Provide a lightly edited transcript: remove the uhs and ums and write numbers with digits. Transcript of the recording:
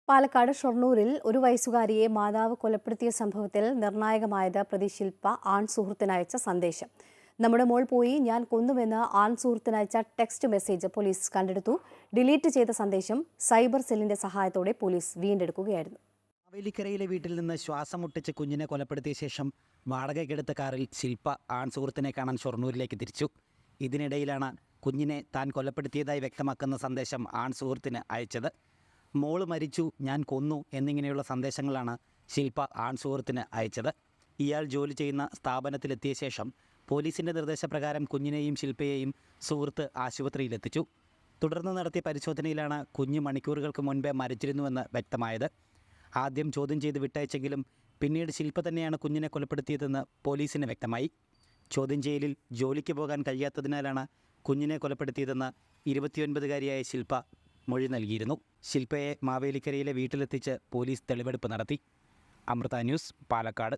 പാലക്കാട് ഷൊർണൂരിൽ ഒരു വയസ്സുകാരിയെ മാതാവ് കൊലപ്പെടുത്തിയ സംഭവത്തിൽ നിർണായകമായത് പ്രതി ശില്പ ആൺ സുഹൃത്തിനയച്ച സന്ദേശം. നമ്മുടെ മോൾ പോയി, ഞാൻ കൊന്നുവെന്ന് ആൺ സുഹൃത്തിനയച്ച ടെക്സ്റ്റ് മെസ്സേജ് പോലീസ് കണ്ടെടുത്തു. ഡിലീറ്റ് ചെയ്ത സന്ദേശം സൈബർ സെല്ലിന്റെ സഹായത്തോടെ പോലീസ് വീണ്ടെടുക്കുകയായിരുന്നു. മാവേലിക്കരയിലെ വീട്ടിൽ നിന്ന് ശ്വാസം മുട്ടിച്ച് കുഞ്ഞിനെ കൊലപ്പെടുത്തിയ ശേഷം വാടകയ്ക്കെടുത്ത കാറിൽ ശില്പ ആൺ സുഹൃത്തിനെ കാണാൻ ഷൊർണൂരിലേക്ക് തിരിച്ചു. ഇതിനിടയിലാണ് കുഞ്ഞിനെ താൻ കൊലപ്പെടുത്തിയതായി വ്യക്തമാക്കുന്ന സന്ദേശം ആൺ സുഹൃത്തിന് അയച്ചത്. മോള് മരിച്ചു, ഞാൻ കൊന്നു എന്നിങ്ങനെയുള്ള സന്ദേശങ്ങളാണ് ശില്പ ആൺ സുഹൃത്തിന് അയച്ചത്. ഇയാൾ ജോലി ചെയ്യുന്ന സ്ഥാപനത്തിലെത്തിയ ശേഷം പോലീസിൻ്റെ നിർദ്ദേശപ്രകാരം കുഞ്ഞിനെയും ശില്പയെയും സുഹൃത്ത് ആശുപത്രിയിലെത്തിച്ചു. തുടർന്ന് നടത്തിയ പരിശോധനയിലാണ് കുഞ്ഞ് മണിക്കൂറുകൾക്ക് മുൻപേ മരിച്ചിരുന്നുവെന്ന് വ്യക്തമായത്. ആദ്യം ചോദ്യം ചെയ്ത് വിട്ടയച്ചെങ്കിലും പിന്നീട് ശില്പ തന്നെയാണ് കുഞ്ഞിനെ കൊലപ്പെടുത്തിയതെന്ന് പോലീസിന് വ്യക്തമായി. ചോദ്യം ചെയ്യലിൽ ജോലിക്ക് പോകാൻ കഴിയാത്തതിനാലാണ് കുഞ്ഞിനെ കൊലപ്പെടുത്തിയതെന്ന് 29-കാരിയായ ശില്പ മൊഴി നൽകിയിരുന്നു. ശില്പയെ മാവേലിക്കരയിലെ വീട്ടിലെത്തിച്ച് പോലീസ് തെളിവെടുപ്പ് നടത്തി. അമൃത ന്യൂസ്, പാലക്കാട്.